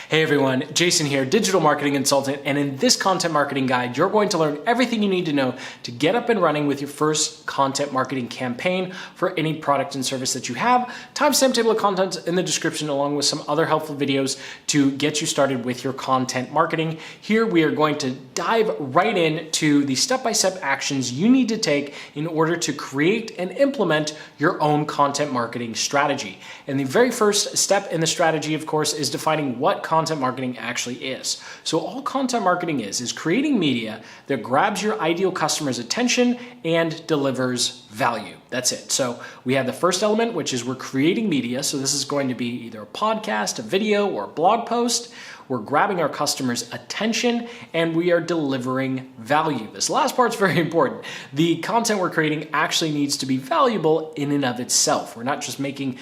Hey everyone, Jason here, digital marketing consultant, and in this content marketing guide, you're going to learn everything you need to know to get up and running with your first content marketing campaign for any product and service that you have. Timestamp table of contents in the description along with some other helpful videos to get you started with your content marketing. Here we are going to dive right into the step-by-step actions you need to take in order to create and implement your own content marketing strategy. And the very first step in the strategy, of course, is defining what content marketing actually is. So all content marketing is creating media that grabs your ideal customer's attention and delivers value. That's it. So we have the first element, which is we're creating media. So this is going to be either a podcast, a video, or a blog post. We're grabbing our customers' attention and we are delivering value. This last part's very important. The content we're creating actually needs to be valuable in and of itself. We're not just making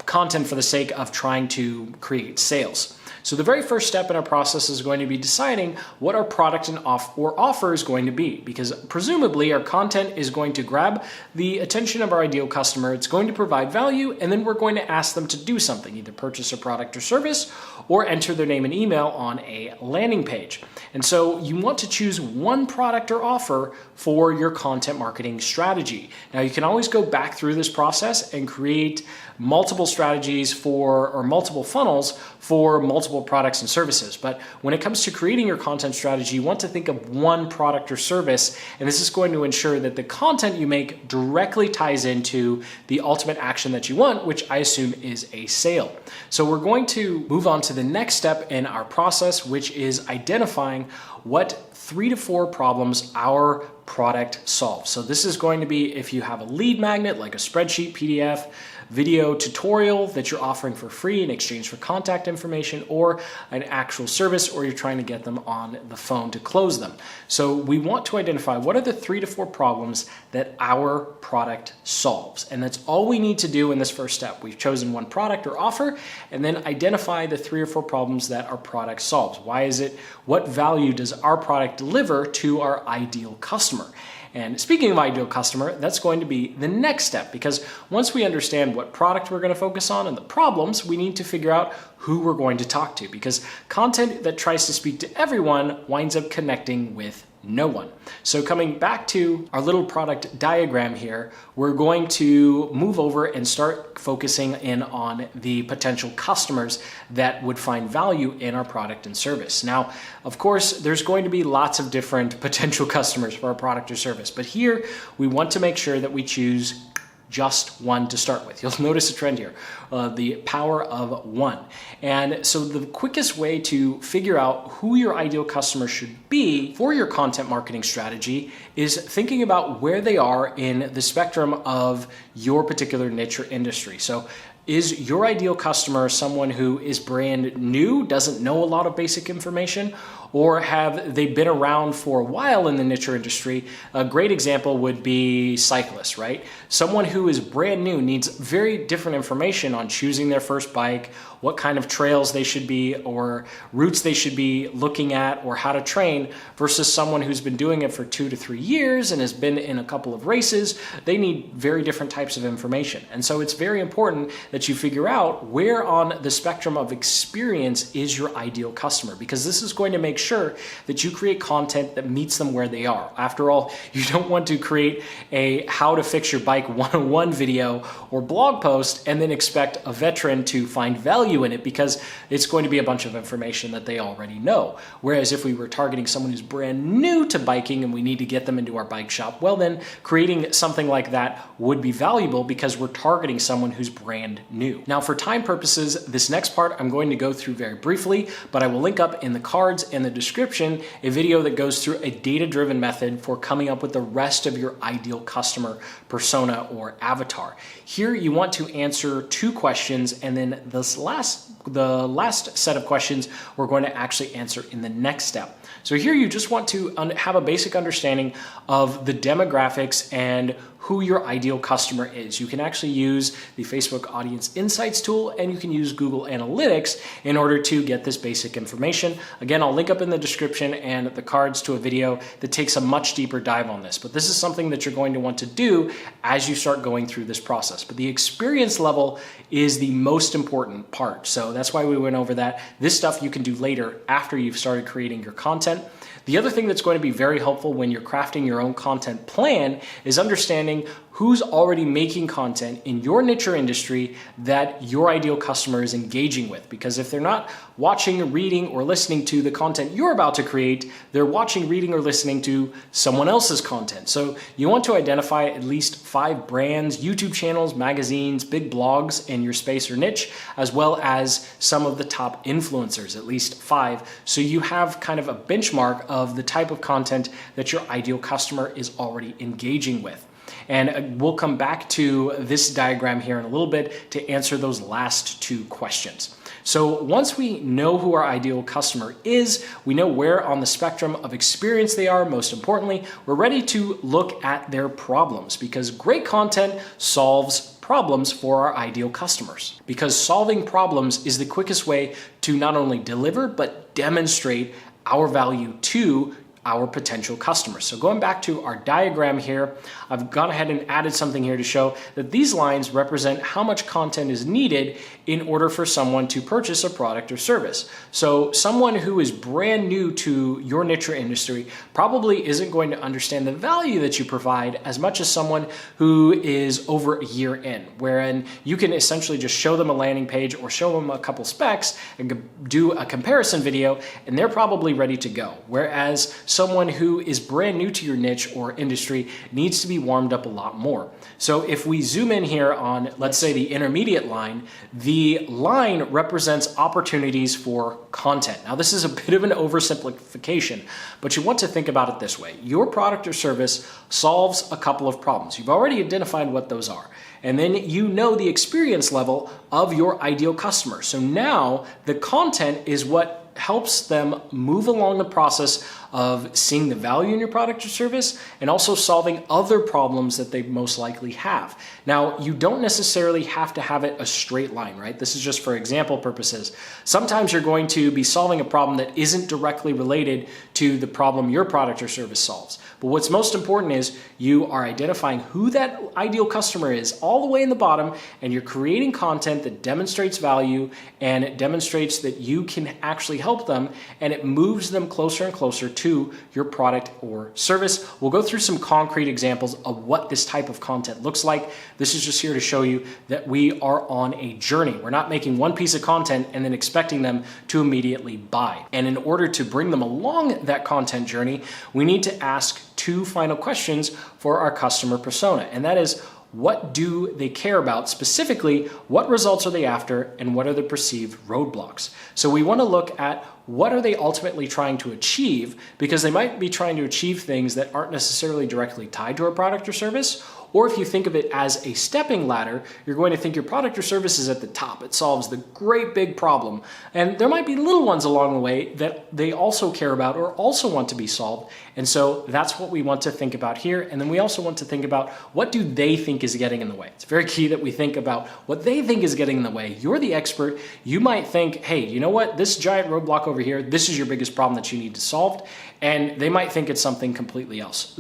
content for the sake of trying to create sales. So the very first step in our process is going to be deciding what our product and offer is going to be, because presumably our content is going to grab the attention of our ideal customer, it's going to provide value, and then we're going to ask them to do something, either purchase a product or service or enter their name and email on a landing page. And so you want to choose one product or offer for your content marketing strategy. Now you can always go back through this process and create multiple strategies or multiple funnels for multiple products and services. But when it comes to creating your content strategy, you want to think of one product or service, and this is going to ensure that the content you make directly ties into the ultimate action that you want, which I assume is a sale. So we're going to move on to the next step in our process, which is identifying what 3 to 4 problems our product solves. So this is going to be if you have a lead magnet like a spreadsheet, PDF, video tutorial that you're offering for free in exchange for contact information, or an actual service, or you're trying to get them on the phone to close them. So we want to identify what are the 3 to 4 problems that our product solves. And that's all we need to do in this first step. We've chosen one product or offer, and then identify the 3 or 4 problems that our product solves. Why is it? What value does our product deliver to our ideal customer? And speaking of ideal customer, that's going to be the next step, because once we understand what product we're going to focus on and the problems, we need to figure out who we're going to talk to, because content that tries to speak to everyone winds up connecting with no one. So coming back to our little product diagram here, we're going to move over and start focusing in on the potential customers that would find value in our product and service. Now, of course, there's going to be lots of different potential customers for our product or service, but here we want to make sure that we choose just one to start with. You'll notice a trend here, the power of one. And so the quickest way to figure out who your ideal customer should be for your content marketing strategy is thinking about where they are in the spectrum of your particular niche or industry. So is your ideal customer someone who is brand new, doesn't know a lot of basic information, or have they been around for a while in the niche or industry? A great example would be cyclists, right? Someone who is brand new needs very different information on choosing their first bike, what kind of trails they should be or routes they should be looking at, or how to train, versus someone who's been doing it for 2 to 3 years and has been in a couple of races. They need very different types of information. And so it's very important that you figure out where on the spectrum of experience is your ideal customer, because this is going to make sure that you create content that meets them where they are. After all, you don't want to create a how to fix your bike 101 video or blog post and then expect a veteran to find value in it, because it's going to be a bunch of information that they already know. Whereas if we were targeting someone who's brand new to biking and we need to get them into our bike shop, well then creating something like that would be valuable because we're targeting someone who's brand new. Now for time purposes, this next part I'm going to go through very briefly, but I will link up in the cards and the description a video that goes through a data-driven method for coming up with the rest of your ideal customer persona or avatar. Here you want to answer 2 questions, and then the last set of questions we're going to actually answer in the next step. So here you just want to have a basic understanding of the demographics and who your ideal customer is. You can actually use the Facebook Audience Insights tool, and you can use Google Analytics in order to get this basic information. Again, I'll link up in the description and the cards to a video that takes a much deeper dive on this. But this is something that you're going to want to do as you start going through this process. But the experience level is the most important part. So that's why we went over that. This stuff you can do later after you've started creating your content. The other thing that's going to be very helpful when you're crafting your own content plan is understanding who's already making content in your niche or industry that your ideal customer is engaging with. Because if they're not watching, reading, or listening to the content you're about to create, they're watching, reading, or listening to someone else's content. So you want to identify at least 5 brands, YouTube channels, magazines, big blogs in your space or niche, as well as some of the top influencers, at least 5. So you have kind of a benchmark of the type of content that your ideal customer is already engaging with. And we'll come back to this diagram here in a little bit to answer those last 2 questions. So once we know who our ideal customer is, we know where on the spectrum of experience they are, most importantly, we're ready to look at their problems, because great content solves problems for our ideal customers. Because solving problems is the quickest way to not only deliver, but demonstrate our value to our potential customers. So going back to our diagram here, I've gone ahead and added something here to show that these lines represent how much content is needed in order for someone to purchase a product or service. So someone who is brand new to your niche or industry probably isn't going to understand the value that you provide as much as someone who is over a year in, wherein you can essentially just show them a landing page or show them a couple specs and do a comparison video, and they're probably ready to go. Whereas someone who is brand new to your niche or industry needs to be warmed up a lot more. So if we zoom in here on, let's say, the intermediate line, the line represents opportunities for content. Now, this is a bit of an oversimplification, but you want to think about it this way. Your product or service solves a couple of problems. You've already identified what those are. And then you know the experience level of your ideal customer. So now the content is what helps them move along the process of seeing the value in your product or service and also solving other problems that they most likely have. Now, you don't necessarily have to have it a straight line, right? This is just for example purposes. Sometimes you're going to be solving a problem that isn't directly related to the problem your product or service solves. But what's most important is you are identifying who that ideal customer is all the way in the bottom, and you're creating content that demonstrates value and it demonstrates that you can actually help them, and it moves them closer and closer to your product or service. We'll go through some concrete examples of what this type of content looks like. This is just here to show you that we are on a journey. We're not making one piece of content and then expecting them to immediately buy. And in order to bring them along that content journey, we need to ask 2 final questions for our customer persona. And that is, what do they care about? Specifically, what results are they after, and what are the perceived roadblocks? So we want to look at what are they ultimately trying to achieve, because they might be trying to achieve things that aren't necessarily directly tied to our product or service. Or if you think of it as a stepping ladder, you're going to think your product or service is at the top. It solves the great big problem. And there might be little ones along the way that they also care about or also want to be solved. And so that's what we want to think about here. And then we also want to think about, what do they think is getting in the way? It's very key that we think about what they think is getting in the way. You're the expert. You might think, hey, you know what? This giant roadblock over here, this is your biggest problem that you need to solve. And they might think it's something completely else.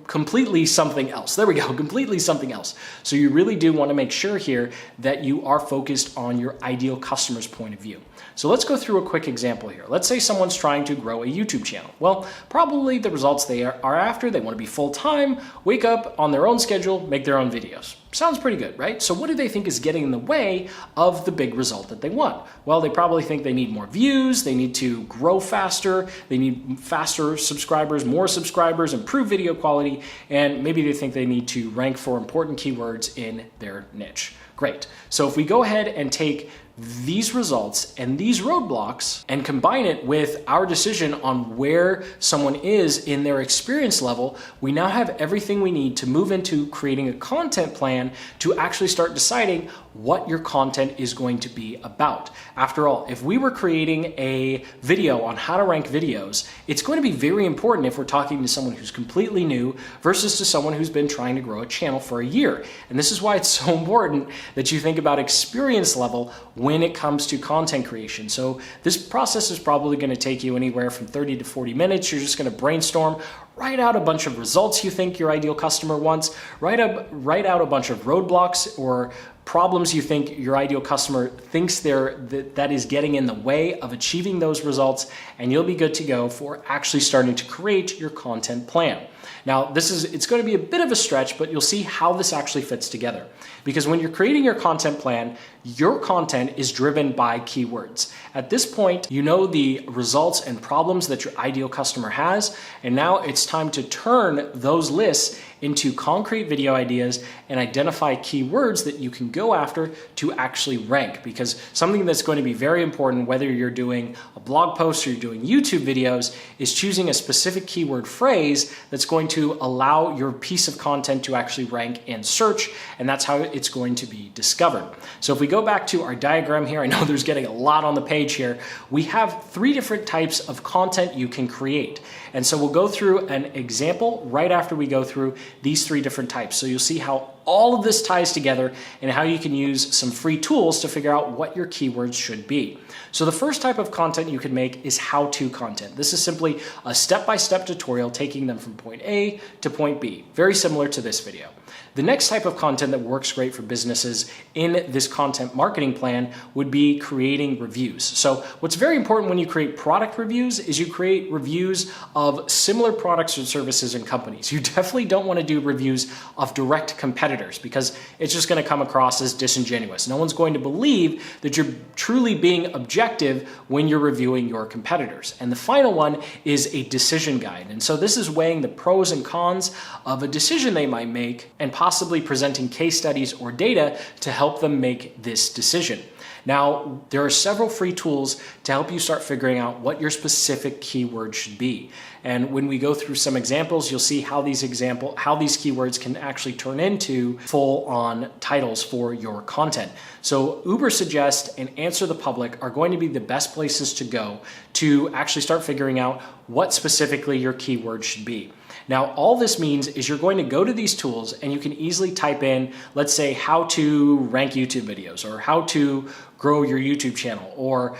Completely something else. There we go, completely something else. So you really do want to make sure here that you are focused on your ideal customer's point of view. So let's go through a quick example here. Let's say someone's trying to grow a YouTube channel. Well, probably the results they are after, they want to be full-time, wake up on their own schedule, make their own videos. Sounds pretty good, right? So what do they think is getting in the way of the big result that they want? Well, they probably think they need more views, they need to grow faster, they need faster subscribers, more subscribers, improve video quality, and maybe they think they need to rank for important keywords in their niche. Great. So if we go ahead and take these results and these roadblocks and combine it with our decision on where someone is in their experience level, we now have everything we need to move into creating a content plan to actually start deciding what your content is going to be about. After all, if we were creating a video on how to rank videos, it's going to be very important if we're talking to someone who's completely new versus to someone who's been trying to grow a channel for a year. And this is why it's so important that you think about experience level when it comes to content creation. So this process is probably going to take you anywhere from 30 to 40 minutes. You're just going to brainstorm, write out a bunch of results you think your ideal customer wants, write out a bunch of roadblocks or problems you think your ideal customer thinks that is getting in the way of achieving those results, and you'll be good to go for actually starting to create your content plan. Now, it's going to be a bit of a stretch, but you'll see how this actually fits together. Because when you're creating your content plan, your content is driven by keywords. At this point, you know the results and problems that your ideal customer has, and now it's time to turn those lists into concrete video ideas and identify keywords that you can go after to actually rank. Because something that's going to be very important, whether you're doing a blog post or you're doing YouTube videos, is choosing a specific keyword phrase that's going to allow your piece of content to actually rank in search, and that's how it's going to be discovered. So if we go back to our diagram here, I know there's getting a lot on the page here, we have 3 different types of content you can create. And so we'll go through an example right after we go through these 3 different types. So you'll see how all of this ties together and how you can use some free tools to figure out what your keywords should be. So the first type of content you can make is how-to content. This is simply a step-by-step tutorial taking them from point A to point B, very similar to this video. The next type of content that works great for businesses in this content marketing plan would be creating reviews. So what's very important when you create product reviews is you create reviews of similar products or services and companies. You definitely don't want to do reviews of direct competitors because it's just going to come across as disingenuous. No one's going to believe that you're truly being objective when you're reviewing your competitors. And the final one is a decision guide. And so this is weighing the pros and cons of a decision they might make and possibly presenting case studies or data to help them make this decision. Now, there are several free tools to help you start figuring out what your specific keyword should be. And when we go through some examples, you'll see how these keywords can actually turn into full-on titles for your content. So Ubersuggest and Answer the Public are going to be the best places to go to actually start figuring out what specifically your keyword should be. Now, all this means is you're going to go to these tools and you can easily type in, let's say, how to rank YouTube videos or how to grow your YouTube channel or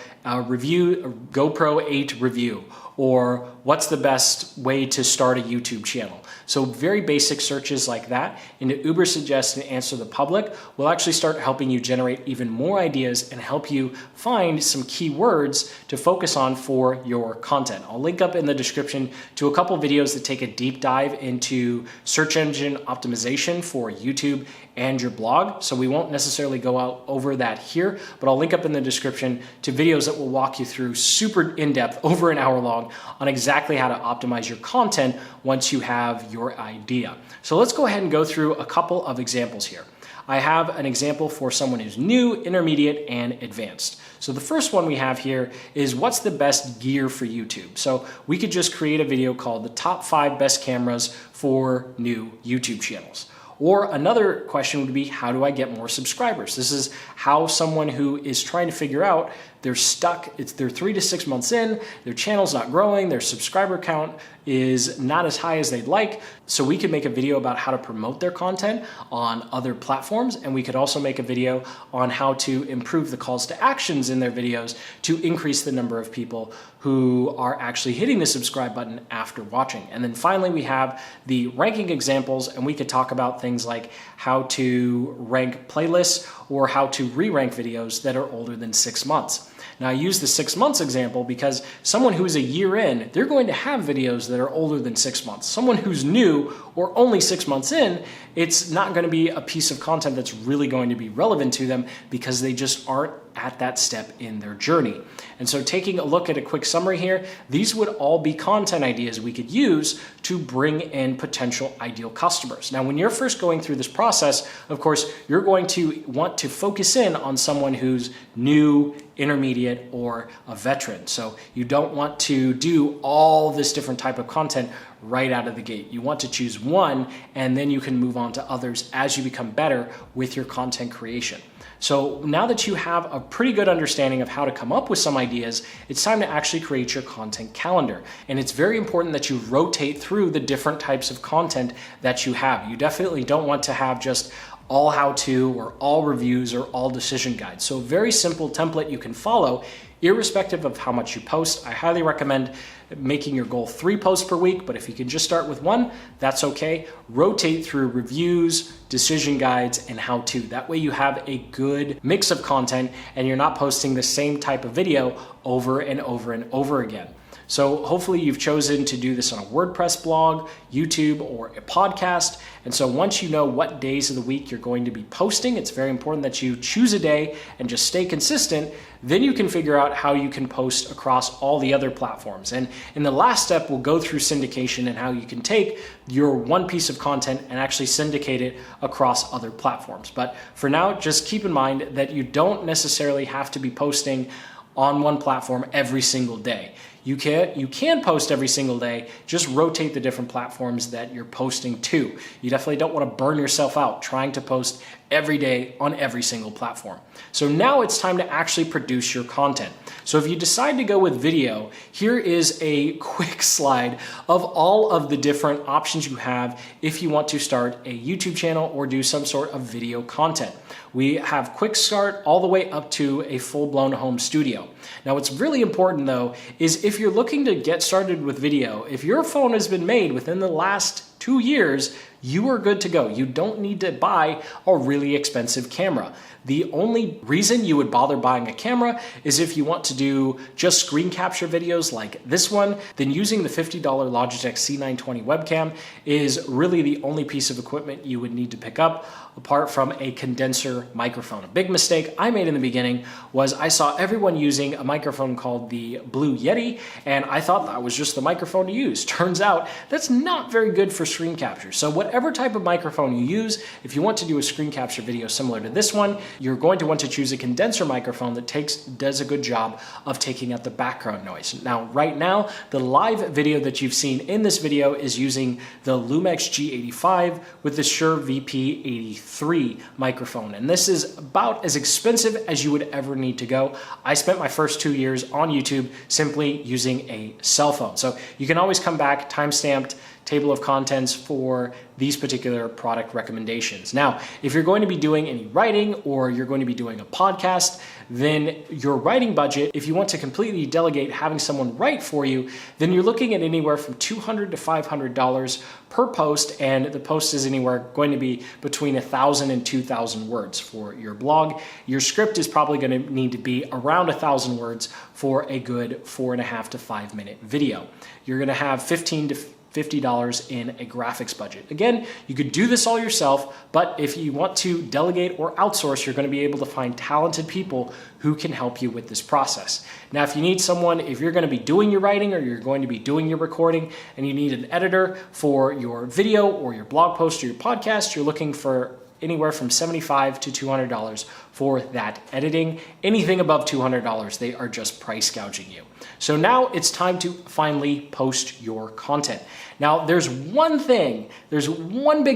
review GoPro 8 review or what's the best way to start a YouTube channel. So very basic searches like that into Ubersuggest and Answer the Public will actually start helping you generate even more ideas and help you find some keywords to focus on for your content. I'll link up in the description to a couple videos that take a deep dive into search engine optimization for YouTube and your blog. So we won't necessarily go out over that here, but I'll link up in the description to videos that will walk you through super in-depth, over an hour long, on exactly how to optimize your content once you have your idea. So let's go ahead and go through a couple of examples here. I have an example for someone who's new, intermediate, and advanced. So the first one we have here is what's the best gear for YouTube? So we could just create a video called the top 5 best cameras for new YouTube channels. Or another question would be, how do I get more subscribers? This is how someone who is trying to figure out, they're stuck, they're 3 to 6 months in, their channel's not growing, their subscriber count is not as high as they'd like. So we could make a video about how to promote their content on other platforms, and we could also make a video on how to improve the calls to actions in their videos to increase the number of people who are actually hitting the subscribe button after watching. And then finally, we have the ranking examples, and we could talk about things like how to rank playlists or how to re-rank videos that are older than 6 months. Now, I use the 6 months example because someone who is a year in, they're going to have videos that are older than 6 months. Someone who's new or only 6 months in, it's not going to be a piece of content that's really going to be relevant to them because they just aren't at that step in their journey. And so taking a look at a quick summary here, these would all be content ideas we could use to bring in potential ideal customers. Now, when you're first going through this process, of course, you're going to want to focus in on someone who's new, intermediate, or a veteran. So you don't want to do all this different type of content right out of the gate. You want to choose one, and then you can move on to others as you become better with your content creation. So now that you have a pretty good understanding of how to come up with some ideas, it's time to actually create your content calendar. And it's very important that you rotate through the different types of content that you have. You definitely don't want to have just all how-to or all reviews or all decision guides. So a very simple template you can follow irrespective of how much you post. I highly recommend making your goal 3 posts per week, but if you can just start with 1, that's okay. Rotate through reviews, decision guides, and how-to. That way you have a good mix of content and you're not posting the same type of video over and over and over again. So hopefully you've chosen to do this on a WordPress blog, YouTube, or a podcast. And so once you know what days of the week you're going to be posting, it's very important that you choose a day and just stay consistent. Then you can figure out how you can post across all the other platforms. And in the last step, we'll go through syndication and how you can take your one piece of content and actually syndicate it across other platforms. But for now, just keep in mind that you don't necessarily have to be posting on one platform every single day. You can post every single day, just rotate the different platforms that you're posting to. You definitely don't want to burn yourself out trying to post every day on every single platform. So now it's time to actually produce your content. So if you decide to go with video, here is a quick slide of all of the different options you have if you want to start a YouTube channel or do some sort of video content. We have quick start all the way up to a full-blown home studio. Now, what's really important though is if you're looking to get started with video, if your phone has been made within the last 2 years, you are good to go. You don't need to buy a really expensive camera. The only reason you would bother buying a camera is if you want to do just screen capture videos like this one, then using the $50 Logitech C920 webcam is really the only piece of equipment you would need to pick up apart from a condenser microphone. A big mistake I made in the beginning was I saw everyone using a microphone called the Blue Yeti, and I thought that was just the microphone to use. Turns out that's not very good for screen capture. So whatever type of microphone you use, if you want to do a screen capture video similar to this one, you're going to want to choose a condenser microphone that does a good job of taking out the background noise. Now, right now, the live video that you've seen in this video is using the Lumix G85 with the Shure VP83 microphone. And this is about as expensive as you would ever need to go. I spent my first 2 years on YouTube simply using a cell phone. So you can always come back, time-stamped table of contents for these particular product recommendations. Now, if you're going to be doing any writing or you're going to be doing a podcast, then your writing budget, if you want to completely delegate having someone write for you, then you're looking at anywhere from $200 to $500 per post, and the post is anywhere going to be between 1,000 and 2,000 words for your blog. Your script is probably going to need to be around 1,000 words for a good 4.5 to 5 minute video. You're going to have $15 to $50 in a graphics budget. Again, you could do this all yourself, but if you want to delegate or outsource, you're going to be able to find talented people who can help you with this process. Now, if you need someone, if you're going to be doing your writing or you're going to be doing your recording and you need an editor for your video or your blog post or your podcast, you're looking for anywhere from $75 to $200 for that editing. Anything above $200, they are just price gouging you. So now it's time to finally post your content. Now, there's one big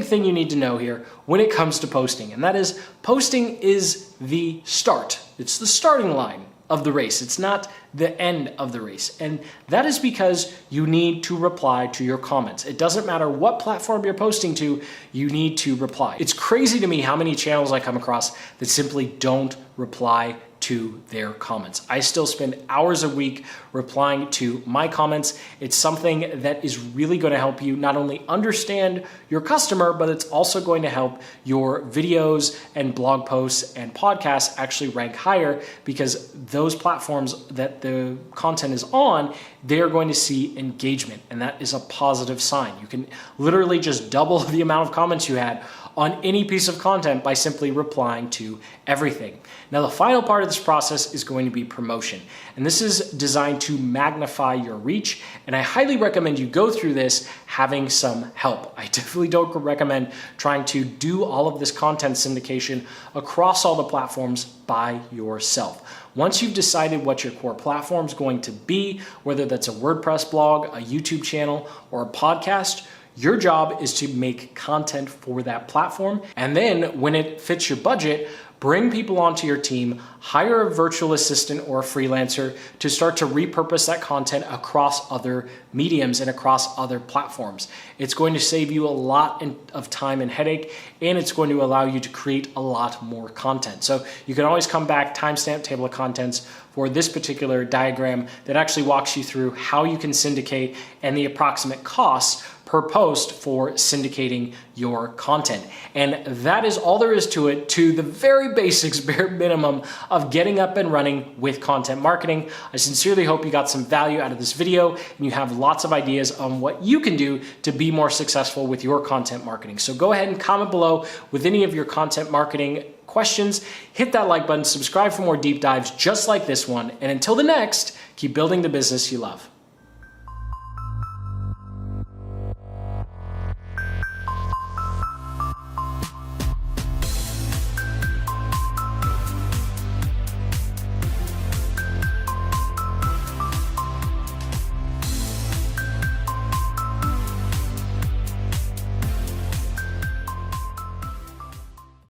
thing you need to know here when it comes to posting, and that is posting is the start. It's the starting line of the race. It's not the end of the race. And that is because you need to reply to your comments. It doesn't matter what platform you're posting to, you need to reply. It's crazy to me how many channels I come across that simply don't reply to their comments. I still spend hours a week replying to my comments. It's something that is really going to help you not only understand your customer, but it's also going to help your videos and blog posts and podcasts actually rank higher, because those platforms that the content is on, they're going to see engagement, and that is a positive sign. You can literally just double the amount of comments you had on any piece of content by simply replying to everything. Now, the final part of this process is going to be promotion. And this is designed to magnify your reach. And I highly recommend you go through this having some help. I definitely don't recommend trying to do all of this content syndication across all the platforms by yourself. Once you've decided what your core platform is going to be, whether that's a WordPress blog, a YouTube channel, or a podcast, your job is to make content for that platform. And then when it fits your budget, bring people onto your team, hire a virtual assistant or a freelancer to start to repurpose that content across other mediums and across other platforms. It's going to save you a lot of time and headache, and it's going to allow you to create a lot more content. So you can always come back, timestamp table of contents for this particular diagram that actually walks you through how you can syndicate and the approximate costs per post for syndicating your content. And that is all there is to it, to the very basics, bare minimum of getting up and running with content marketing. I sincerely hope you got some value out of this video and you have lots of ideas on what you can do to be more successful with your content marketing. So go ahead and comment below with any of your content marketing questions. Hit that like button, subscribe for more deep dives just like this one. And until the next, keep building the business you love.